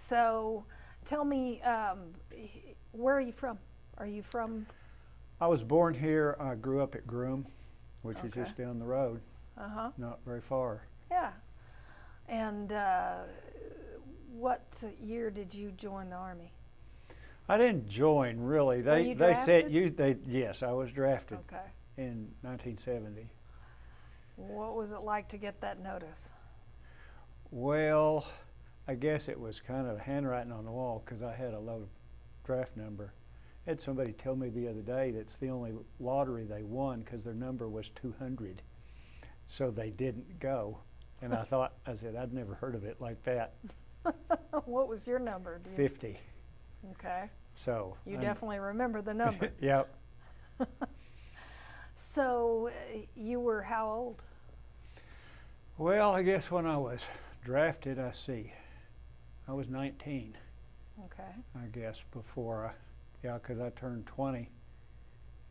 So tell me, where are you from? Are you from? I was born here. I grew up at Groom, which is Okay. just down the road, Uh-huh. not very far. Yeah. And what year did you join the Army? I didn't join really. Were you drafted? Yes, I was drafted Okay. in 1970. What was it like to get that notice? Well, I guess it was kind of handwriting on the wall because I had a low draft number. I had somebody tell me the other day that's the only lottery they won because their number was 200. So they didn't go. And I said, I'd never heard of it like that. What was your number? 50. Okay. So You definitely remember the number. Yep. So you were how old? Well, I guess when I was drafted, I was 19. Okay. I guess before because I turned 20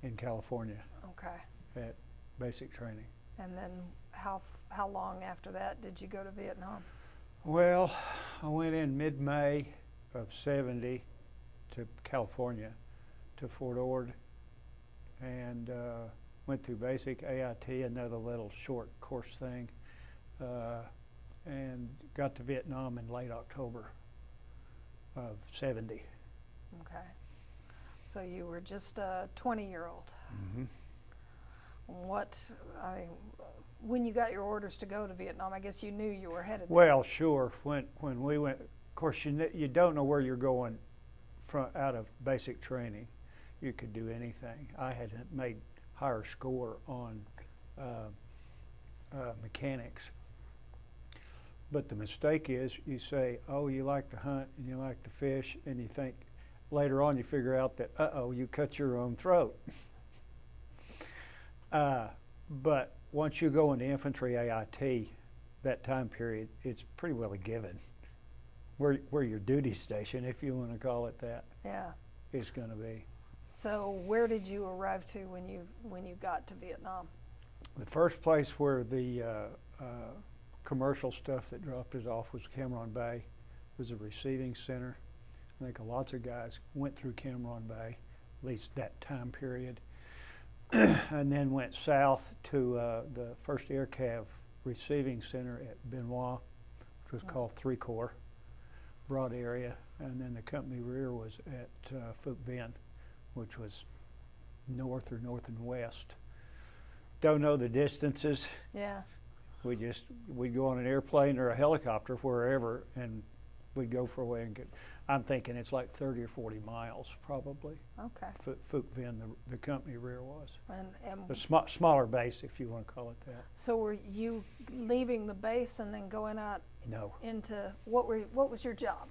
in California Okay. at basic training. And then how long after that did you go to Vietnam? Well, I went in mid-May of 70 to California, to Fort Ord, and went through basic AIT, another little short course thing, and got to Vietnam in late October of 70. Okay. So you were just a 20-year-old. Mm-hmm. When you got your orders to go to Vietnam, I guess you knew you were headed there. Well, sure. When we went, of course, you don't know where you're going out of basic training. You could do anything. I had made higher score on mechanics. But the mistake is you say, oh, you like to hunt and you like to fish, and you think later on you figure out that, you cut your own throat. But once you go into infantry AIT, that time period, it's pretty well a given. Where your duty station, if you want to call it that, Yeah. is going to be. So where did you arrive to when you got to Vietnam? The first place where the commercial stuff that dropped us off was Cameron Bay. It was a receiving center. I think lots of guys went through Cameron Bay, at least that time period, and then went south to the first Air Cav receiving center at Benoit, which was called 3 Corps, broad area, and then the company rear was at Phuc Vinh, which was north and west. Don't know the distances. Yeah. We'd go on an airplane or a helicopter wherever, and we'd go for a way and get. I'm thinking it's like 30 or 40 miles probably. Okay. Phuc Vinh, the company rear was. And A smaller base, if you want to call it that. so were you leaving the base and then going out No. into what was your job?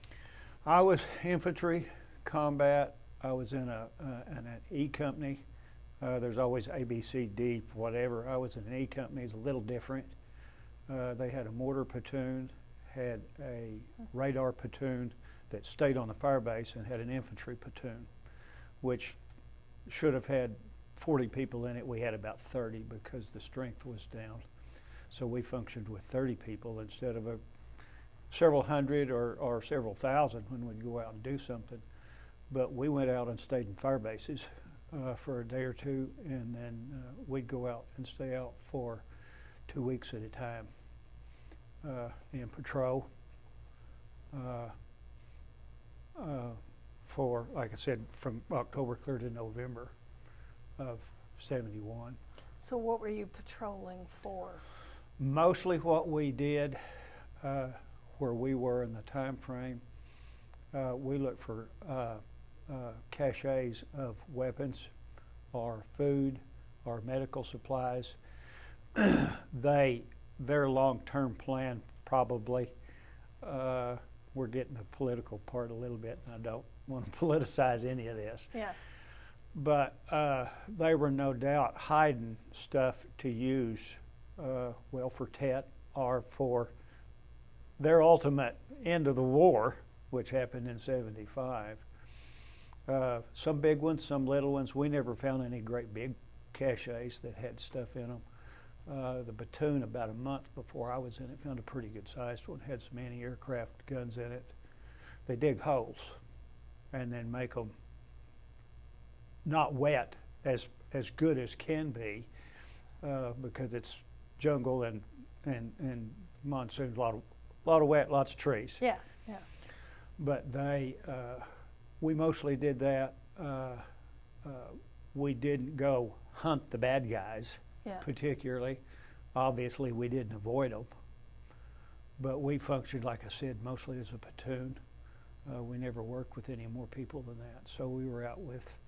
I was infantry, combat. I was in an E company. There's always A, B, C, D, whatever. I was in an E company. It's a little different. They had a mortar platoon, had a radar platoon that stayed on the Firebase, and had an infantry platoon, which should have had 40 people in it. We had about 30 because the strength was down. So we functioned with 30 people instead of several hundred or several thousand when we'd go out and do something. But we went out and stayed in fire bases for a day or two, and then we'd go out and stay out for 2 weeks at a time in patrol for, like I said, from October clear to November of 71. So what were you patrolling for? Mostly what we did where we were in the time frame, we looked for caches of weapons or food or medical supplies. Their long-term plan probably, we're getting the political part a little bit, and I don't want to politicize any of this. Yeah. But they were no doubt hiding stuff to use, for Tet or for their ultimate end of the war, which happened in 75. Some big ones, some little ones. We never found any great big caches that had stuff in them. The platoon, about a month before I was in it, found a pretty good sized one, had some anti-aircraft guns in it. they dig holes and then make them not wet as good as can be because it's jungle and monsoons, a lot of wet, lots of trees. Yeah, yeah. But we mostly did that. We didn't go hunt the bad guys, particularly. Obviously, we didn't avoid them. But we functioned, like I said, mostly as a platoon. We never worked with any more people than that. So we were out with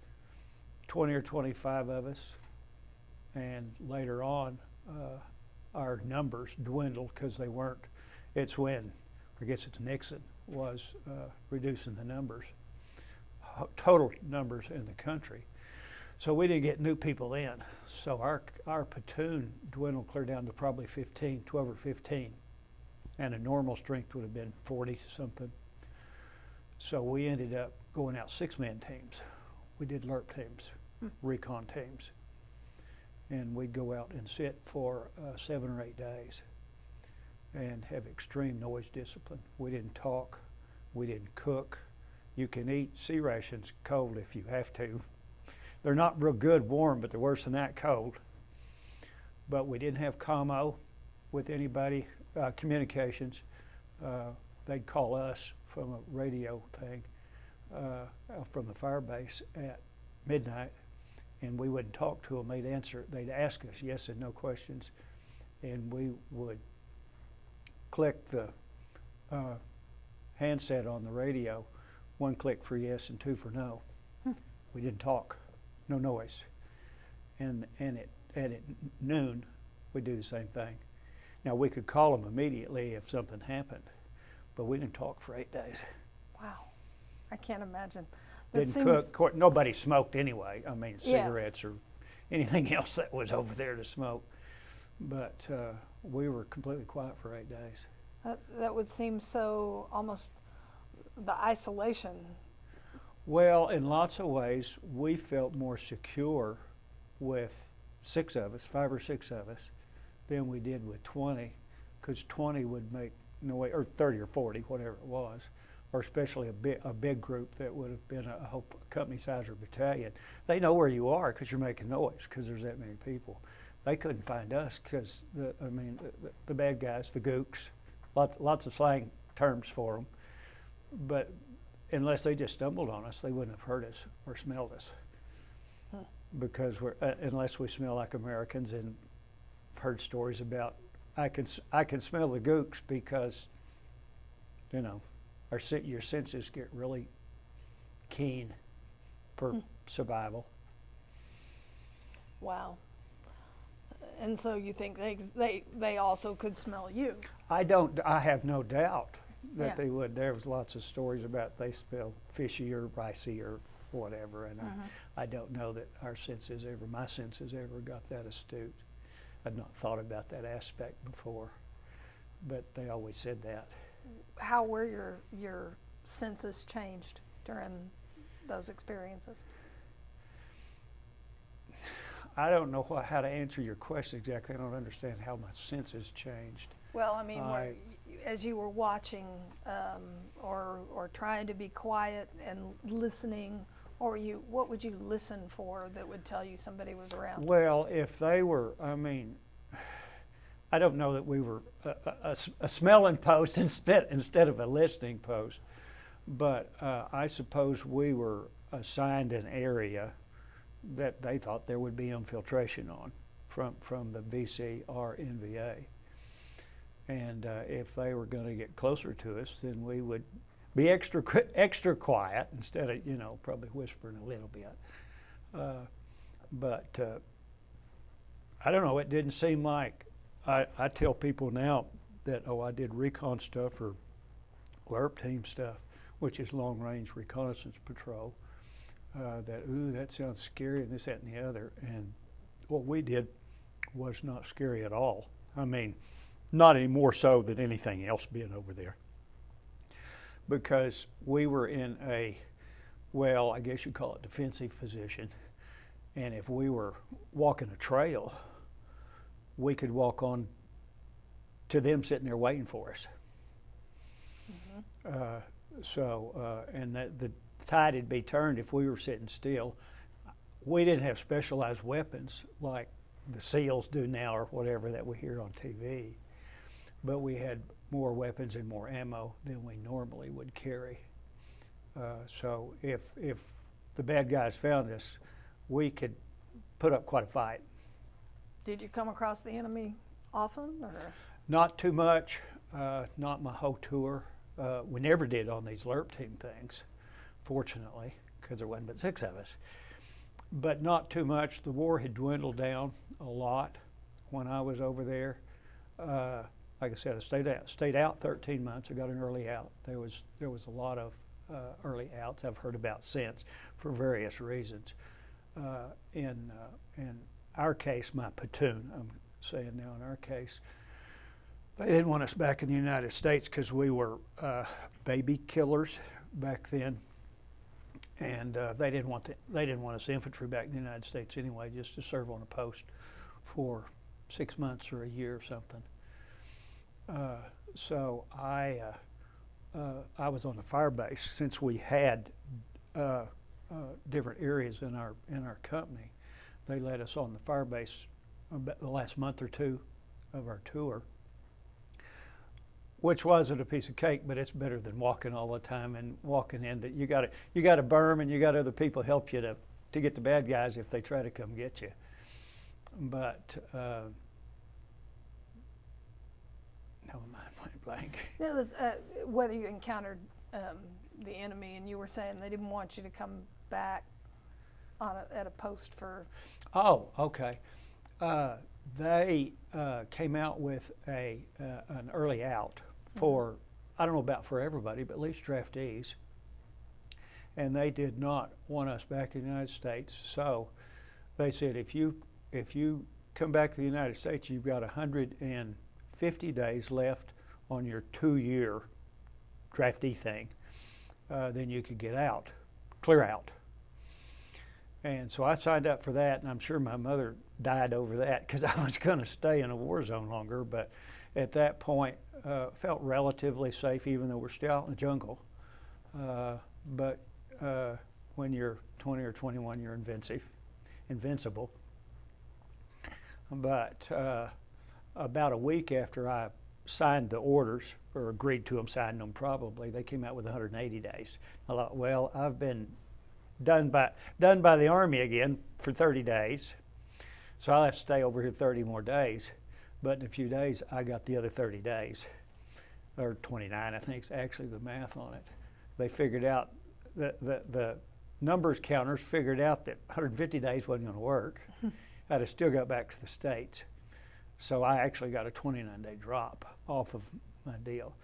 20 or 25 of us. And later on, our numbers dwindled because they weren't. It's when, I guess it's Nixon, was reducing the numbers, total numbers in the country. So we didn't get new people in. So our platoon dwindled clear down to probably 15, 12 or 15. And a normal strength would have been 40 something. So we ended up going out 6-man teams. We did LRP teams, recon teams. And we'd go out and sit for 7 or 8 days and have extreme noise discipline. We didn't talk, we didn't cook. You can eat sea rations cold if you have to. They're not real good warm, but they're worse than that cold. But we didn't have commo with anybody, communications. They'd call us from a radio thing from the Firebase at midnight, and we wouldn't talk to them. They'd answer. They'd ask us yes and no questions, and we would click the handset on the radio, 1 click for yes and 2 for no. We didn't talk, no noise. And at noon, we'd do the same thing. Now we could call them immediately if something happened, but we didn't talk for 8 days. Wow, I can't imagine. That Didn't seems... cook. Nobody smoked anyway. I mean, cigarettes or anything else that was over there to smoke. But we were completely quiet for 8 days. That would seem so almost the isolation. Well, in lots of ways, we felt more secure with 6 of us, 5 or 6 of us, than we did with 20, because 20 would make noise, or 30 or 40, whatever it was, or especially a big group that would have been a whole company size or battalion. They know where you are because you're making noise, because there's that many people. They couldn't find us because the bad guys, the gooks, lots of slang terms for them, but unless they just stumbled on us, they wouldn't have heard us or smelled us, because unless we smell like Americans. And I've heard stories about I can smell the gooks because, you know, your senses get really keen for survival. Wow. And so you think they also could smell you? I have no doubt that they would. There was lots of stories about they smell fishy or ricey or whatever, and I don't know that my senses ever got that astute. I'd not thought about that aspect before, but they always said that. How were your senses changed during those experiences? I don't know how to answer your question exactly. I don't understand how my senses changed. Well, I mean, as you were watching or trying to be quiet and listening, what would you listen for that would tell you somebody was around? Well, if they were, I don't know that we were a smelling post instead of a listening post, but I suppose we were assigned an area that they thought there would be infiltration on from the VC or NVA. And if they were going to get closer to us, then we would be extra quiet instead of, probably whispering a little bit. But I don't know, it didn't seem like, I tell people now that, I did recon stuff or LRP team stuff, which is long range reconnaissance patrol, that sounds scary and this, that, and the other. And what we did was not scary at all. I mean, not any more so than anything else being over there. Because we were in I guess you'd call it defensive position. And if we were walking a trail, we could walk on to them sitting there waiting for us. And the tide would be turned if we were sitting still. We didn't have specialized weapons like the SEALs do now or whatever that we hear on TV, but we had more weapons and more ammo than we normally would carry. So if the bad guys found us, we could put up quite a fight. Did you come across the enemy often, or? Not too much, not my whole tour. We never did on these LRP team things, fortunately, because there wasn't but 6 of us. But not too much. The war had dwindled down a lot when I was over there. Like I said, I stayed out 13 months. I got an early out. There was a lot of early outs I've heard about since for various reasons. In our case, my platoon, I'm saying now in our case, they didn't want us back in the United States because we were baby killers back then. And they didn't want us infantry back in the United States anyway, just to serve on a post for 6 months or a year or something. So I was on the Firebase since we had different areas in our company. They let us on the Firebase about the last month or two of our tour, which wasn't a piece of cake, but it's better than walking all the time and walking into you got a berm and you got other people help you to get the bad guys if they try to come get you. But never mind, went blank. It was, whether you encountered the enemy, and you were saying they didn't want you to come back at a post for. Oh, okay. They came out with an early out for, I don't know about for everybody, but at least draftees. And they did not want us back in the United States. So they said, if you come back to the United States, you've got 150 days left on your 2-year draftee thing. Then you could get out, clear out. And so I signed up for that, and I'm sure my mother died over that because I was going to stay in a war zone longer. But at that point, felt relatively safe, even though we're still out in the jungle. But when you're 20 or 21, you're invincible. But about a week after I signed the orders, or agreed to them, signed them probably, they came out with 180 days. I thought, well, I've been done by the Army again for 30 days. So I'll have to stay over here 30 more days. But in a few days, I got the other 30 days, or 29, I think is actually the math on it. They figured out, the numbers counters figured out that 150 days wasn't going to work. I'd have still got back to the States. So I actually got a 29-day drop off of my deal.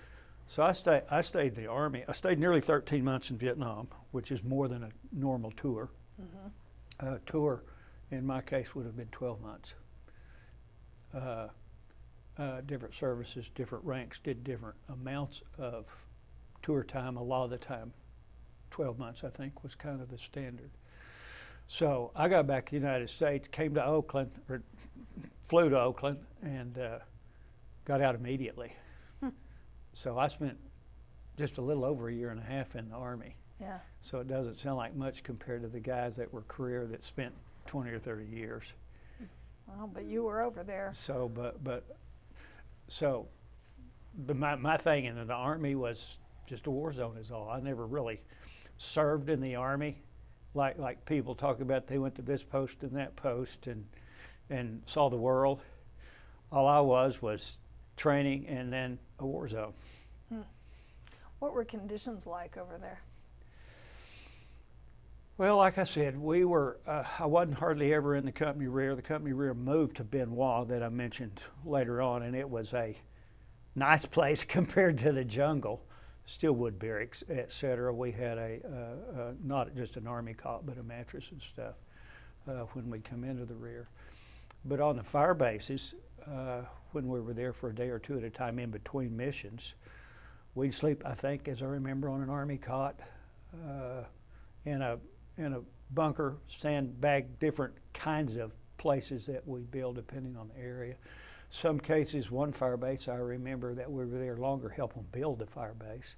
So I stayed in the Army. I stayed nearly 13 months in Vietnam, which is more than a normal tour. Mm-hmm. Tour, in my case, would have been 12 months. Different services, different ranks, did different amounts of tour time. A lot of the time, 12 months, I think, was kind of the standard. So I got back to the United States, came to Oakland, or flew to Oakland, and got out immediately. So I spent just a little over a year and a half in the Army. Yeah. So it doesn't sound like much compared to the guys that were career that spent 20 or 30 years. Well, but you were over there. So, my thing in the Army was just a war zone is all. I never really served in the Army, like people talk about. They went to this post and that post and saw the world. All I was training and then a war zone. What were conditions like over there? Well, like I said, we were, I wasn't hardly ever in the company rear. The company rear moved to Benoit that I mentioned later on, and it was a nice place compared to the jungle. Still wood barracks, etc. We had not just an Army cot, but a mattress and stuff when we'd come into the rear. But on the fire bases, when we were there for a day or two at a time in between missions, we'd sleep, I think, as I remember, on an Army cot in a bunker, sandbag, different kinds of places that we build depending on the area. Some cases, one fire base, I remember that we were there longer, help them build the fire base.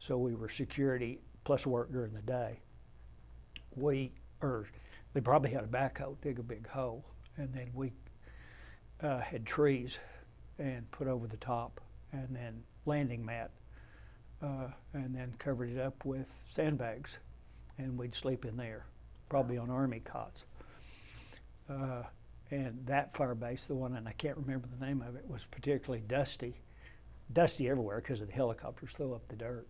so we were security plus work during the day. They probably had a backhoe, dig a big hole, and then we had trees and put over the top, and then landing mat, and then covered it up with sandbags, and we'd sleep in there, probably on army cots. And that Firebase, the one, and I can't remember the name of it, was particularly dusty everywhere because of the helicopters throw up the dirt.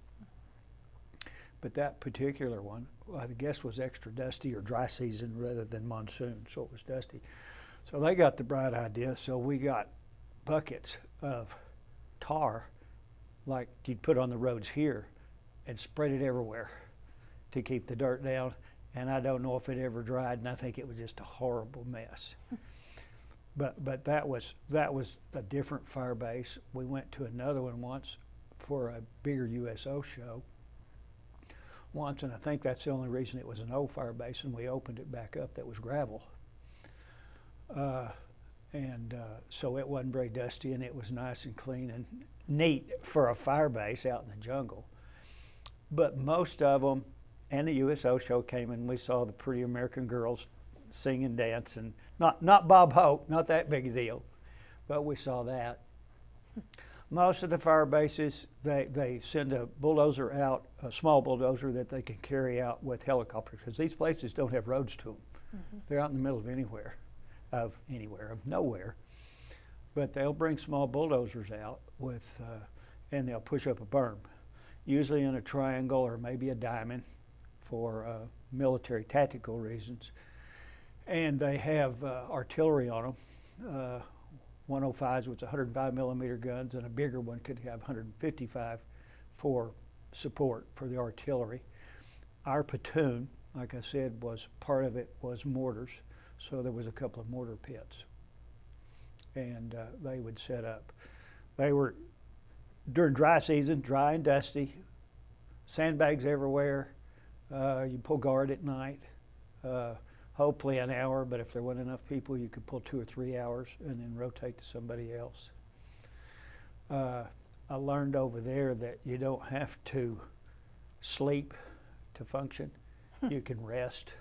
But that particular one, I guess, was extra dusty or dry season rather than monsoon, so it was dusty. So they got the bright idea, so we got buckets of tar like you'd put on the roads here and spread it everywhere to keep the dirt down. And I don't know if it ever dried, and I think it was just a horrible mess. But that was a different Firebase. We went to another one once for a bigger USO show once, and I think that's the only reason it was an old Firebase, and we opened it back up. That was gravel. So it wasn't very dusty, and it was nice and clean and neat for a Firebase out in the jungle. But most of them, and the USO show came, and we saw the pretty American girls sing and dance, and not Bob Hope, not that big a deal, but we saw that. Most of the Firebases, they send a bulldozer out, a small bulldozer that they can carry out with helicopters, because these places don't have roads to them. Mm-hmm. They're out in the middle of nowhere. But they'll bring small bulldozers out with, and they'll push up a berm, usually in a triangle or maybe a diamond for military tactical reasons. And they have artillery on them. 105s with 105 millimeter guns, and a bigger one could have 155 for support for the artillery. Our platoon, like I said, was part of it was mortars, so there was a couple of mortar pits, and they would set up. They were, during dry season, dry and dusty, sandbags everywhere. You pull guard at night. Hopefully an hour, but if there weren't enough people, you could pull 2 or 3 hours and then rotate to somebody else. I learned over there that you don't have to sleep to function. You can rest.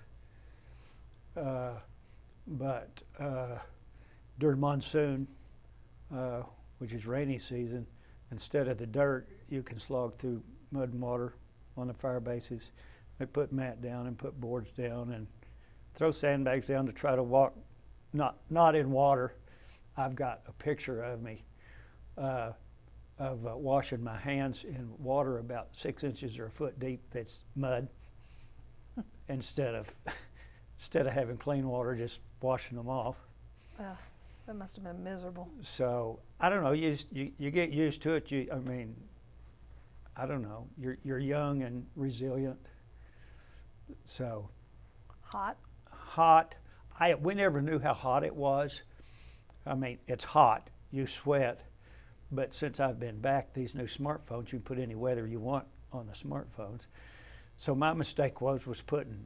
But during monsoon, which is rainy season, instead of the dirt, you can slog through mud and water on the Firebases. They put mat down and put boards down and throw sandbags down to try to walk, not in water. I've got a picture of me washing my hands in water about 6 inches or a foot deep that's mud instead of having clean water, just washing them off. That must have been miserable. So I don't know. You get used to it. I don't know. You're young and resilient. So hot. We never knew how hot it was. I mean, it's hot. You sweat. But since I've been back, these new smartphones, you can put any weather you want on the smartphones. So my mistake was putting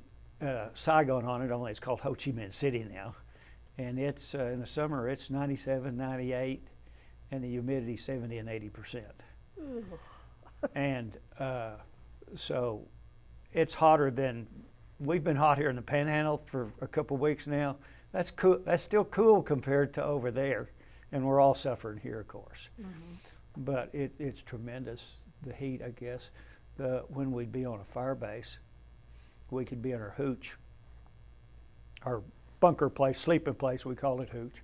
Saigon on it, only it's called Ho Chi Minh City now. And it's in the summer, it's 97, 98, and the humidity 70 and 80%. And so it's hotter than, we've been hot here in the Panhandle for a couple of weeks now. That's cool. That's still cool compared to over there, and we're all suffering here, of course. Mm-hmm. But it's tremendous, the heat, I guess. When we'd be on a Firebase, we could be in our hooch, our bunker place, sleeping place, we call it hooch,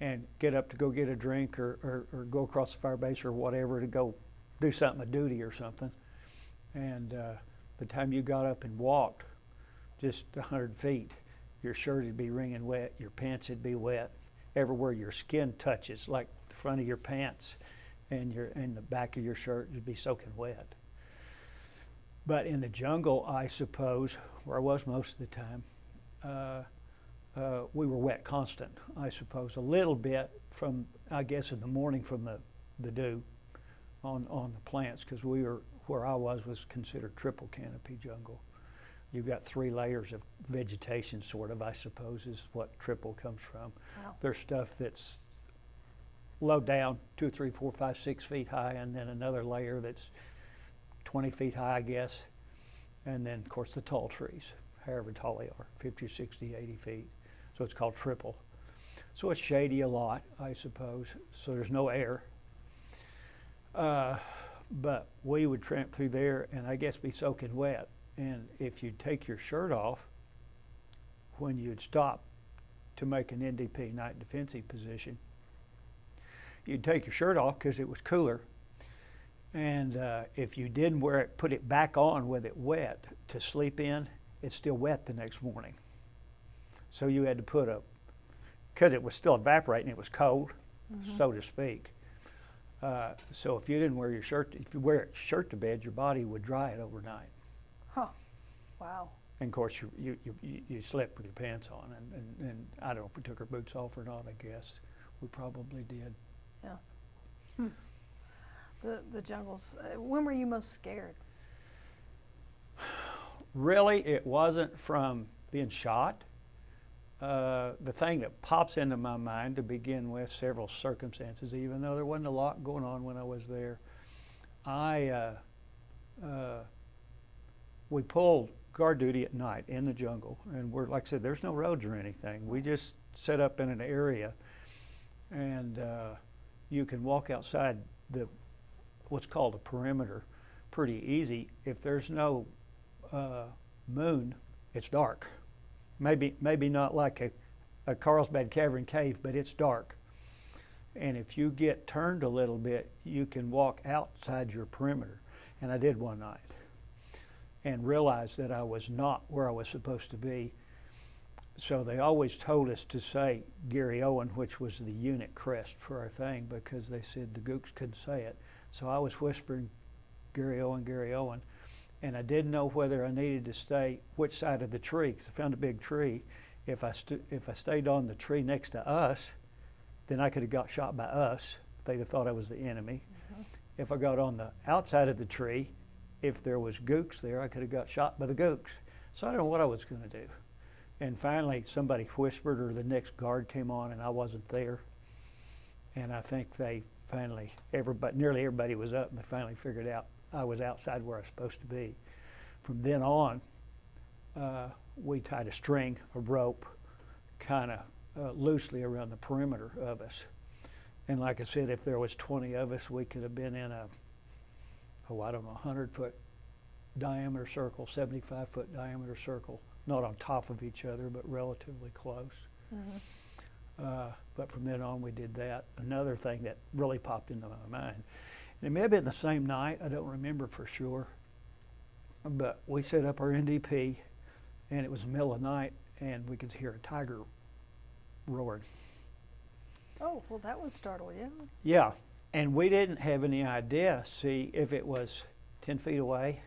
and get up to go get a drink or go across the Firebase or whatever to go do something, a duty or something. And the time you got up and walked just 100 feet, your shirt would be wringing wet, your pants would be wet, everywhere your skin touches, like the front of your pants and the back of your shirt would be soaking wet. But in the jungle, I suppose, where I was most of the time, we were wet constant, I suppose, a little bit from, I guess, in the morning from the dew on the plants, because where I was considered triple canopy jungle. You've got 3 layers of vegetation, sort of, I suppose, is what triple comes from. Wow. There's stuff that's low down, 2, 3, 4, 5, 6 feet high, and then another layer that's 20 feet high, I guess. And then, of course, the tall trees, however tall they are, 50 or 60, 80 feet. So it's called triple. So it's shady a lot, I suppose. So there's no air. But we would tramp through there and I guess be soaking wet. And if you'd take your shirt off when you'd stop to make an NDP, night defensive position, you'd take your shirt off because it was cooler. And if you didn't wear it, put it back on with it wet to sleep in, it's still wet the next morning. So you had to put because it was still evaporating, it was cold, so to speak. So if you didn't wear your shirt, if you wear a shirt to bed, your body would dry it overnight. Huh. Wow. And of course, you slept with your pants on, and I don't know if we took our boots off or not. I guess we probably did. Yeah. The jungles. When were you most scared? Really, it wasn't from being shot. The thing that pops into my mind to begin with, several circumstances, even though there wasn't a lot going on when I was there, we pulled guard duty at night in the jungle, and we're, like I said, there's no roads or anything. We just set up in an area, and you can walk outside what's called a perimeter pretty easy. If there's no moon, it's dark. Maybe not like a Carlsbad Cavern cave, but it's dark. And if you get turned a little bit, you can walk outside your perimeter. And I did one night and realized that I was not where I was supposed to be. So they always told us to say Gary Owen, which was the unit crest for our thing, because they said the gooks couldn't say it. So I was whispering Gary Owen, Gary Owen. And I didn't know whether I needed to stay which side of the tree, because I found a big tree. If I stayed on the tree next to us, then I could have got shot by us. They'd have thought I was the enemy. If I got on the outside of the tree, if there was gooks there, I could have got shot by the gooks. So I don't know what I was going to do. And finally, somebody whispered, or the next guard came on, and I wasn't there. And I think they finally, nearly everybody was up, and they finally figured out I was outside where I was supposed to be. From then on, we tied a string, a rope, kind of loosely around the perimeter of us. And like I said, if there was 20 of us, we could have been in a 100-foot diameter circle, 75-foot diameter circle, not on top of each other, but relatively close. But from then on, we did that. Another thing that really popped into my mind, and it may have been the same night, I don't remember for sure, but we set up our NDP, and it was the middle of the night, and we could hear a tiger roaring. Oh, well, that would startle you. Yeah, and we didn't have any idea, see, if it was 10 feet away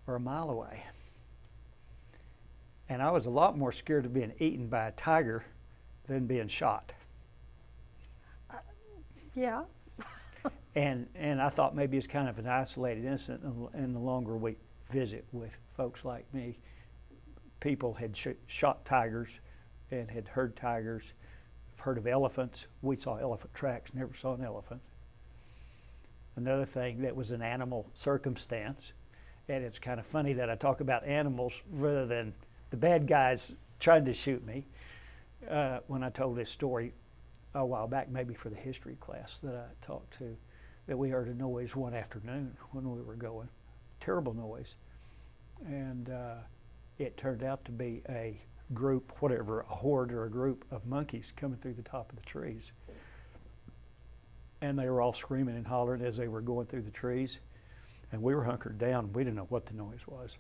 or a mile away. And I was a lot more scared of being eaten by a tiger than being shot. Yeah. And I thought maybe it's kind of an isolated incident, and the longer we visit with folks like me, people had shot tigers and had heard tigers, heard of elephants. We saw elephant tracks, never saw an elephant. Another thing that was an animal circumstance, and it's kind of funny that I talk about animals rather than the bad guys trying to shoot me. When I told this story a while back, maybe for the history class that I talked to, that we heard a noise one afternoon when we were going, terrible noise. And it turned out to be a group, whatever, a horde or a group of monkeys coming through the top of the trees. And they were all screaming and hollering as they were going through the trees. And we were hunkered down. We didn't know what the noise was.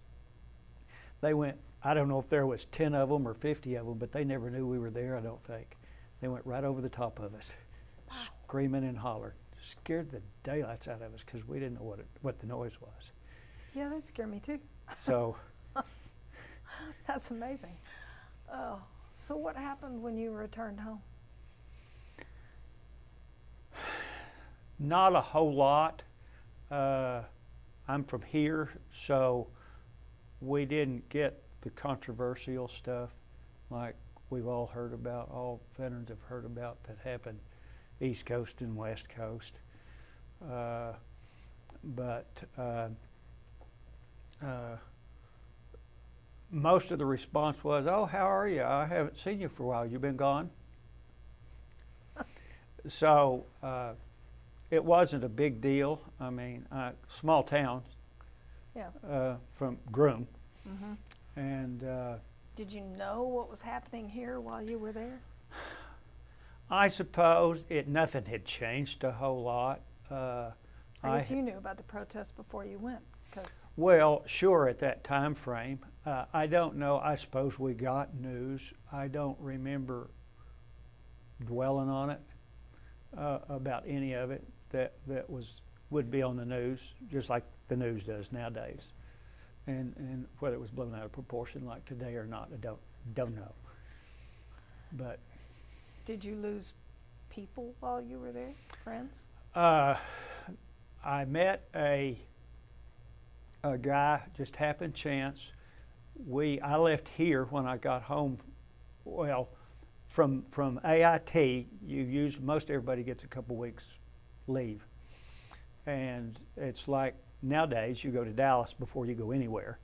They went, I don't know if there was 10 of them or 50 of them, but they never knew we were there, I don't think. They went right over the top of us, screaming and hollering. Scared the daylights out of us because we didn't know what the noise was. Yeah, that'd scare me too. So. That's amazing. Oh, so what happened when you returned home? Not a whole lot. I'm from here, so we didn't get the controversial stuff like we've all heard about, all veterans have heard about that happened East Coast and West Coast. But most of the response was, "Oh, how are you? I haven't seen you for a while. You been gone?" So it wasn't a big deal. I mean, small town Yeah. from Groom, Mm-hmm. and Did you know what was happening here while you were there? I suppose nothing had changed a whole lot. I guess you knew about the protest before you went, because Well, sure, at that time frame. I don't know. I suppose we got news. I don't remember dwelling on it about any of it that would be on the news, just like the news does nowadays. And whether it was blown out of proportion like today or not, I don't know. But did you lose people while you were there? Friends? I met a guy, just happened chance. I left here when I got home. Well, from AIT, most everybody gets a couple weeks leave, and it's like nowadays you go to Dallas before you go anywhere.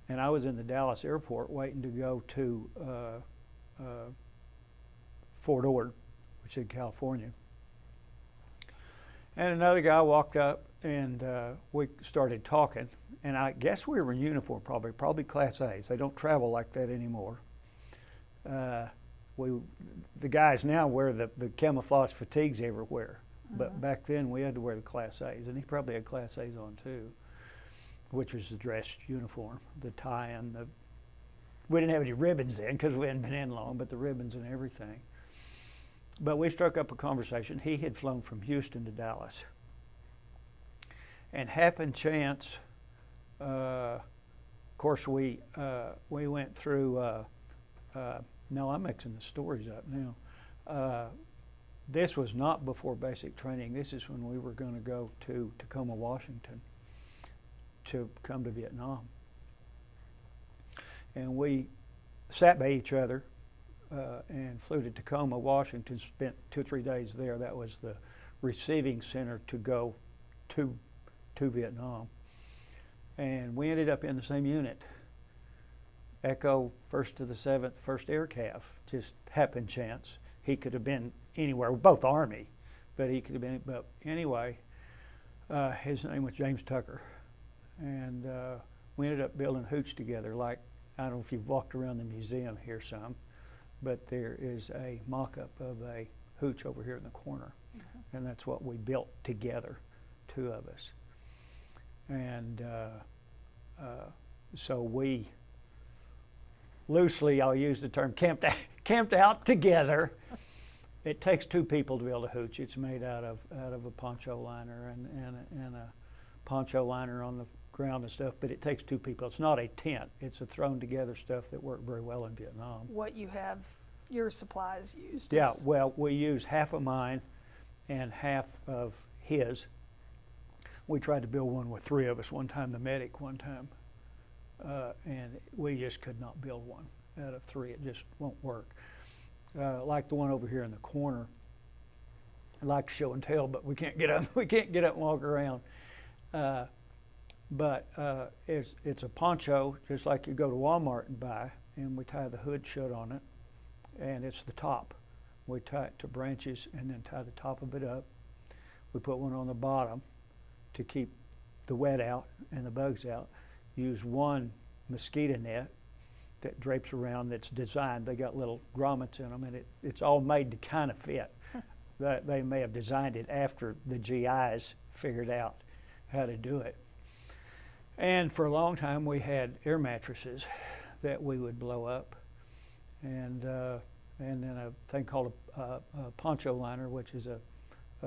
And I was in the Dallas airport waiting to go to Fort Ord, which is in California. And another guy walked up, and we started talking. And I guess we were in uniform, probably Class A's. They don't travel like that anymore. The guys now wear the camouflage fatigues everywhere, but back then we had to wear the Class A's, and he probably had Class A's on too, which was the dress uniform, the tie and we didn't have any ribbons then because we hadn't been in long, but the ribbons and everything. But we struck up a conversation. He had flown from Houston to Dallas, and happened chance, of course, we went through. No, I'm mixing the stories up now. This was not before basic training. This is when we were going to go to Tacoma, Washington, to come to Vietnam. And we sat by each other and flew to Tacoma, Washington, spent 2 or 3 days there. That was the receiving center to go to Vietnam. And we ended up in the same unit. Echo, 1st to the 7th, 1st Air Cav, just happened chance. He could have been anywhere, both Army, but he could have been, but anyway, his name was James Tucker. And we ended up building hooch together. Like, I don't know if you've walked around the museum here some, but there is a mock-up of a hooch over here in the corner. Mm-hmm. And that's what we built together, 2 of us. And so we, loosely, I'll use the term camped out together. It takes 2 people to build a hooch. It's made out of a poncho liner and a poncho liner on the ground and stuff, but it takes 2 people. It's not a tent. It's a thrown together stuff that worked very well in Vietnam. What you have, your supplies used? Yeah, well, we used half of mine and half of his. We tried to build one with 3 of us one time, the medic one time. And we just could not build one out of 3. It just won't work. Like the one over here in the corner, I like to show and tell, but we can't get up. We can't get up and walk around. But it's a poncho, just like you go to Walmart and buy, and we tie the hood shut on it, and it's the top. We tie it to branches and then tie the top of it up. We put one on the bottom to keep the wet out and the bugs out. Use one mosquito net that drapes around that's designed. They got little grommets in them, and it's all made to kind of fit. They may have designed it after the GIs figured out how to do it. And for a long time, we had air mattresses that we would blow up, and then a thing called a poncho liner, which is a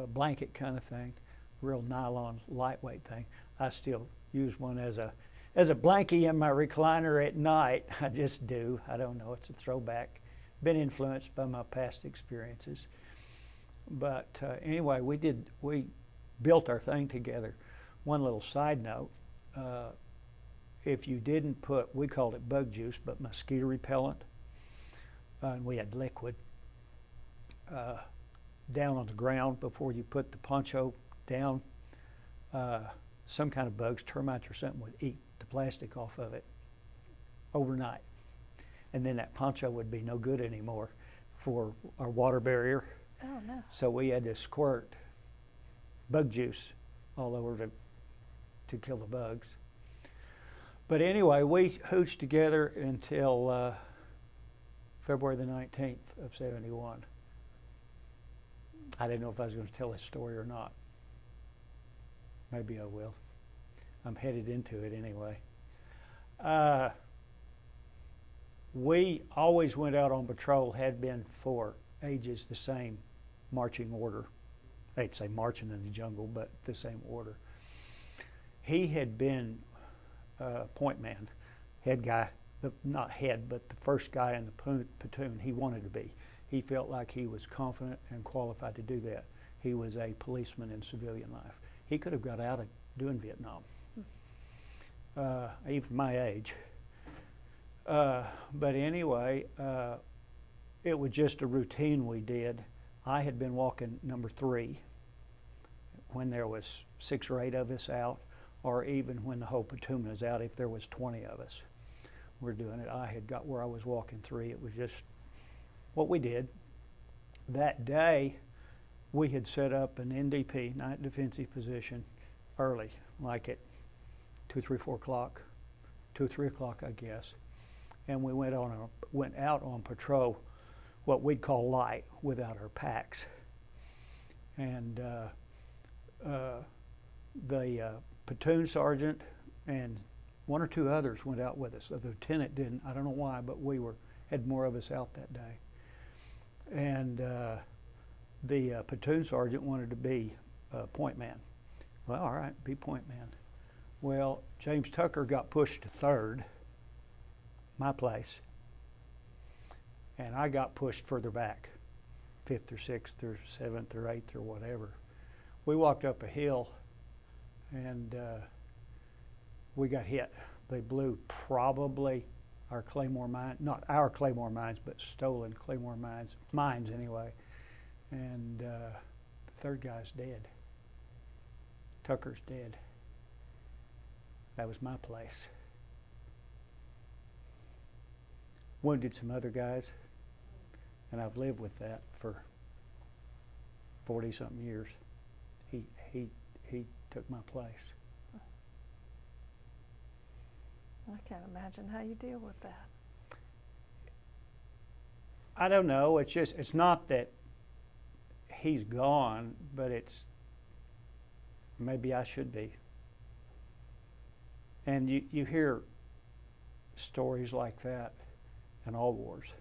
blanket kind of thing, real nylon, lightweight thing. I still use one as a blankie in my recliner at night. I just do. I don't know. It's a throwback. Been influenced by my past experiences. But anyway, we built our thing together. One little side note, if you didn't put, we called it bug juice, but mosquito repellent, and we had liquid down on the ground before you put the poncho down, some kind of bugs, termites or something, would eat the plastic off of it overnight. And then that poncho would be no good anymore for our water barrier. Oh, no. So we had to squirt bug juice all over to kill the bugs. But anyway, we hooched together until February the 19th of 71. I didn't know if I was going to tell this story or not. Maybe I will. I'm headed into it anyway. We always went out on patrol, had been for ages the same marching order. I hate to say marching in the jungle, but the same order. He had been point man, head guy, not head, but the first guy in the platoon he wanted to be. He felt like he was confident and qualified to do that. He was a policeman in civilian life. He could have got out of doing Vietnam, even my age. But anyway, it was just a routine we did. I had been walking number 3 when there was 6 or 8 of us out, or even when the whole platoon was out, if there was 20 of us. We're doing it. I had got where I was walking 3. It was just what we did. That day, we had set up an NDP, night defensive position, early, like at 2, 3, 4 o'clock, 2, 3 o'clock, I guess. And we went out on patrol, what we'd call light, without our packs. And the platoon sergeant and 1 or 2 others went out with us. The lieutenant didn't. I don't know why, but we had more of us out that day. And the platoon sergeant wanted to be point man. Well, all right, be point man. Well, James Tucker got pushed to 3rd, my place, and I got pushed further back, 5th or 6th or 7th or 8th or whatever. We walked up a hill, and we got hit. They blew probably our Claymore mine, not our Claymore mines, but stolen Claymore mines anyway. And the 3rd guy's dead. Tucker's dead. That was my place. Wounded some other guys, and I've lived with that for 40-something years. He took my place. I can't imagine how you deal with that. I don't know. It's not that he's gone, but it's maybe I should be. And you hear stories like that in all wars.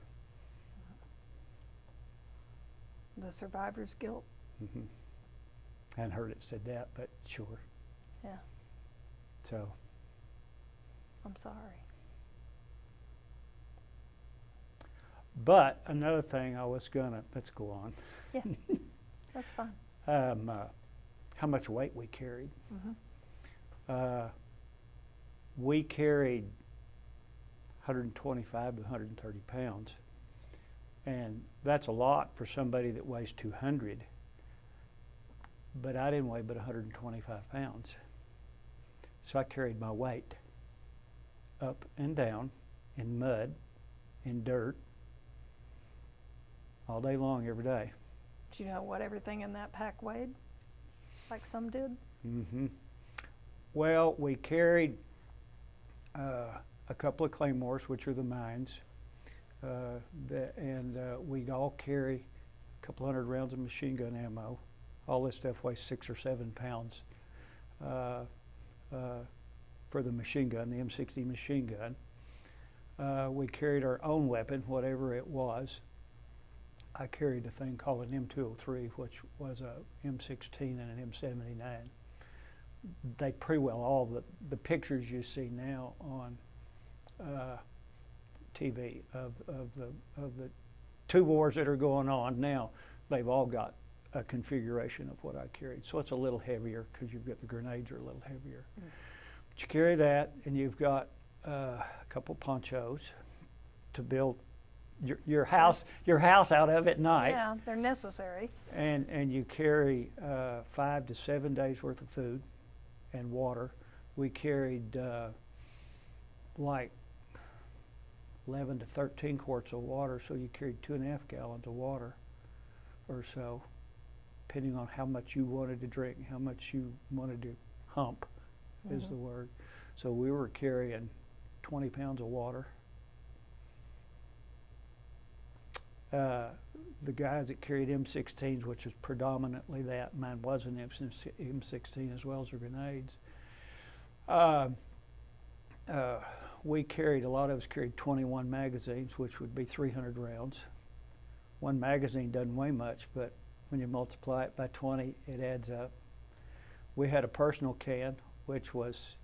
The survivor's guilt. Mm-hmm. I hadn't heard it said that, but sure. Yeah. So. I'm sorry. But another thing let's go on. Yeah, that's fine. How much weight we carried. Mm-hmm. We carried 125 to 130 pounds. And that's a lot for somebody that weighs 200. But I didn't weigh but 125 pounds. So I carried my weight up and down in mud, in dirt, all day long, every day. Do you know what everything in that pack weighed? Like some did? Mm-hmm. Well, we carried a couple of claymores, which are the mines, and we'd all carry a couple hundred rounds of machine gun ammo. All this stuff weighs 6 or 7 pounds for the machine gun, the M60 machine gun. We carried our own weapon, whatever it was. I carried a thing called an M203, which was a M16 and an M79. They pretty well all the pictures you see now on TV of the 2 wars that are going on now, they've all got a configuration of what I carried. So it's a little heavier because you've got the grenades are a little heavier. Mm. But you carry that, and you've got a couple ponchos to build your house out of at night. Yeah, they're necessary. And you carry 5 to 7 days worth of food and water. We carried like 11 to 13 quarts of water, so you carried 2.5 gallons of water or so, depending on how much you wanted to drink, how much you wanted to hump, is the word. So we were carrying 20 pounds of water. The guys that carried M16s, which is predominantly that, mine was an M16 as well as the grenades. We carried, a lot of us carried 21 magazines, which would be 300 rounds. One magazine doesn't weigh much, but when you multiply it by 20, it adds up. We had a personal can, which was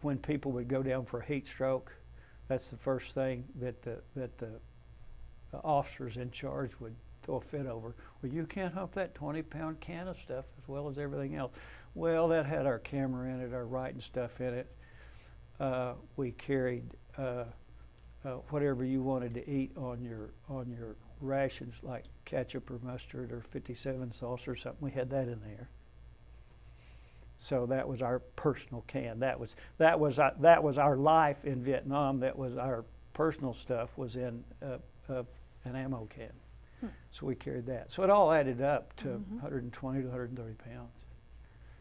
when people would go down for a heat stroke, that's the first thing that the officers in charge would throw a fit over. Well, you can't hump that 20-pound can of stuff as well as everything else. Well, that had our camera in it, our writing stuff in it. We carried whatever you wanted to eat on your rations, like ketchup or mustard or 57 sauce or something. We had that in there. So that was our personal can. That was our life in Vietnam. That was our personal stuff was in an ammo can. So we carried that. So it all added up to 120 to 130 pounds.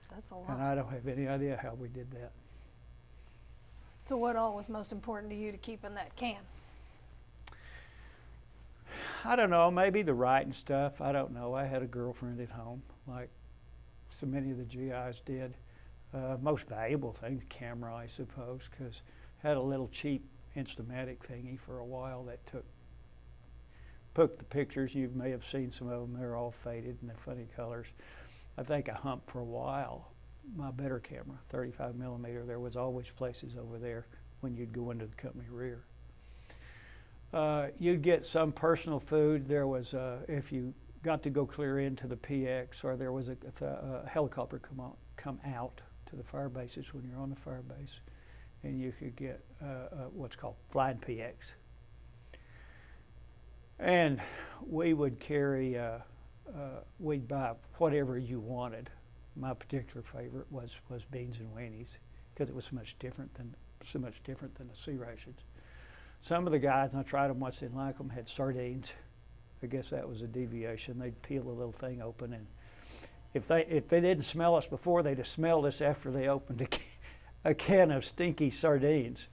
That's a lot. And I don't have any idea how we did that. So what all was most important to you to keep in that can? I don't know, maybe the writing stuff. I don't know. I had a girlfriend at home, like so many of the GIs did. Most valuable thing, camera, I suppose, because had a little cheap Instamatic thingy for a while that took the pictures. You may have seen some of them. They're all faded and they're funny colors. I think I humped for a while my better camera, 35 millimeter. There was always places over there when you'd go into the company rear. You'd get some personal food. There was, if you got to go clear into the PX, or there was a helicopter come out to the fire bases when you're on the fire base, and you could get what's called flying PX. And we would carry, we'd buy whatever you wanted. My particular favorite was beans and weenies, because it was so much different than the sea rations. Some of the guys, and I tried them once, didn't like them, had sardines. I guess that was a deviation. They'd peel a little thing open, and if they didn't smell us before, they'd have smelled us after they opened a can of stinky sardines.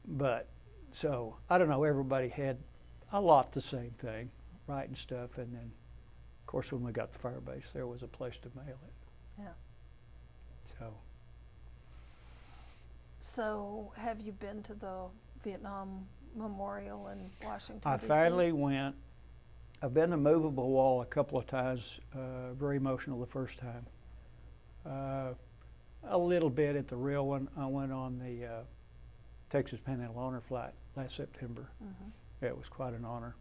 But so I don't know. Everybody had a lot the same thing, writing stuff, and then of course when we got to Firebase, there was a place to mail it. Yeah. So have you been to the Vietnam Memorial in Washington, I D.C.? finally went. I've been to Movable Wall a couple of times, very emotional the first time. A little bit at the real one. I went on the Texas Panhandle Honor Flight last September. It was quite an honor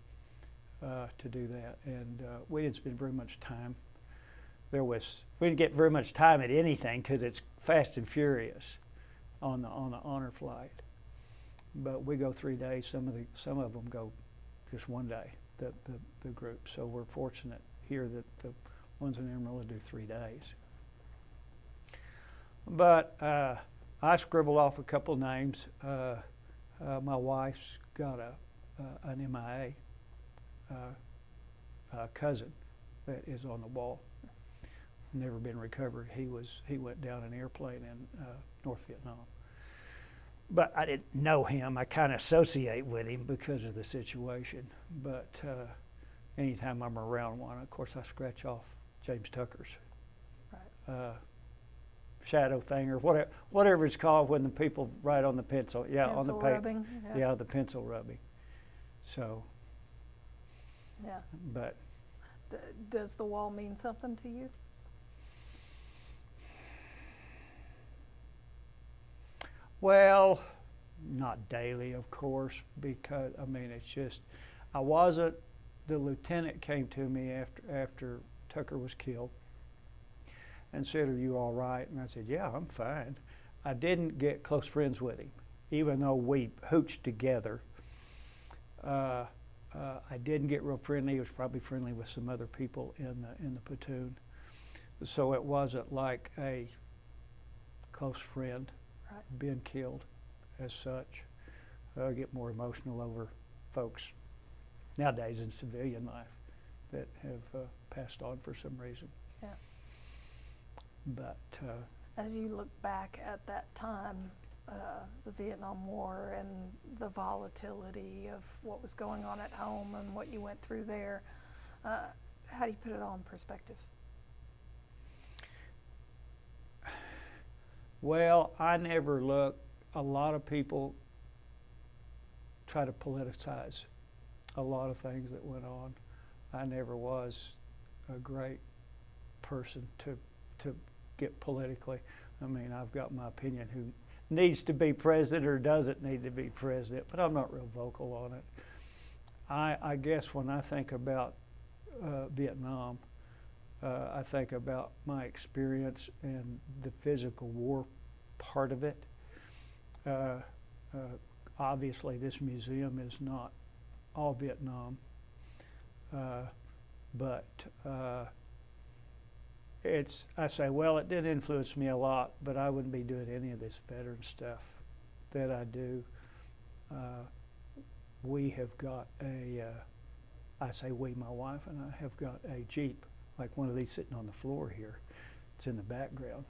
to do that, and we didn't spend very much time. We didn't get very much time at anything because it's fast and furious on the honor flight. But we go 3 days. Some of them go just 1 day. The group. So we're fortunate here that the ones in Amarillo do 3 days. But I scribbled off a couple names. My wife's got an MIA cousin that is on the wall. It's never been recovered. He went down an airplane in North Vietnam. But I didn't know him. I kind of associate with him because of the situation. But anytime I'm around one, of course, I scratch off James Tucker's shadow thing, or whatever it's called when the people write on the pencil. Yeah, pencil on the paper. rubbing. Yeah, the pencil rubbing. So. Yeah. But. Does the wall mean something to you? Well, not daily, of course, because I mean it's just I wasn't. The lieutenant came to me after Tucker was killed and said, "Are you all right?" And I said, "Yeah, I'm fine." I didn't get close friends with him, even though we hooched together. I didn't get real friendly. He was probably friendly with some other people in the platoon, so it wasn't like a close friend. Right. been killed as such. I get more emotional over folks nowadays in civilian life that have passed on for some reason. Yeah. But As you look back at that time, the Vietnam War and the volatility of what was going on at home and what you went through there, how do you put it all in perspective? well, I never look. A lot of people try to politicize a lot of things that went on. I never was a great person to get politically. I mean, I've got my opinion who needs to be president or doesn't need to be president, but I'm not real vocal on it. I guess when I think about Vietnam, I think about my experience and the physical war part of it. Obviously, this museum is not all Vietnam, but I say, well, it did influence me a lot, but I wouldn't be doing any of this veteran stuff that I do. We have got I say we, my wife and I have got a Jeep, like one of these sitting on the floor here. It's in the background.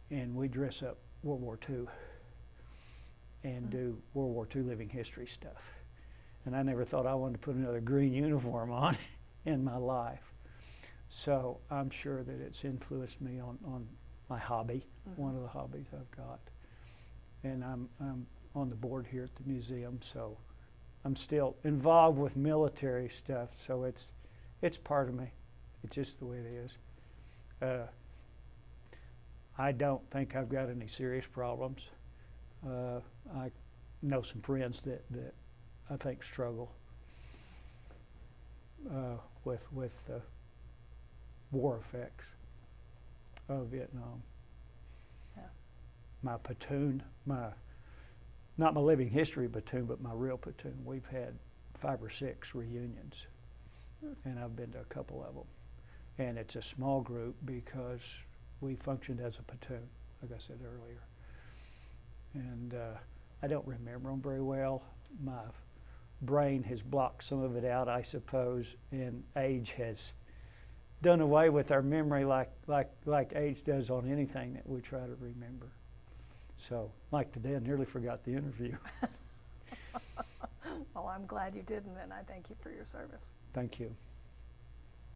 And we dress up World War II and do World War II living history stuff. And I never thought I wanted to put another green uniform on in my life. So I'm sure that it's influenced me on my hobby, one of the hobbies I've got. And I'm on the board here at the museum, so I'm still involved with military stuff, so it's part of me. It's just the way it is. I don't think I've got any serious problems. I know some friends that I think struggle with the war effects of Vietnam. Yeah. My platoon, not my living history platoon, but my real platoon, we've had 5 or 6 reunions, and I've been to a couple of them. And it's a small group because we functioned as a platoon, like I said earlier. And I don't remember them very well. My brain has blocked some of it out, I suppose, and age has done away with our memory like age does on anything that we try to remember. So, like today, I nearly forgot the interview. Well, I'm glad you didn't, and I thank you for your service. Thank you.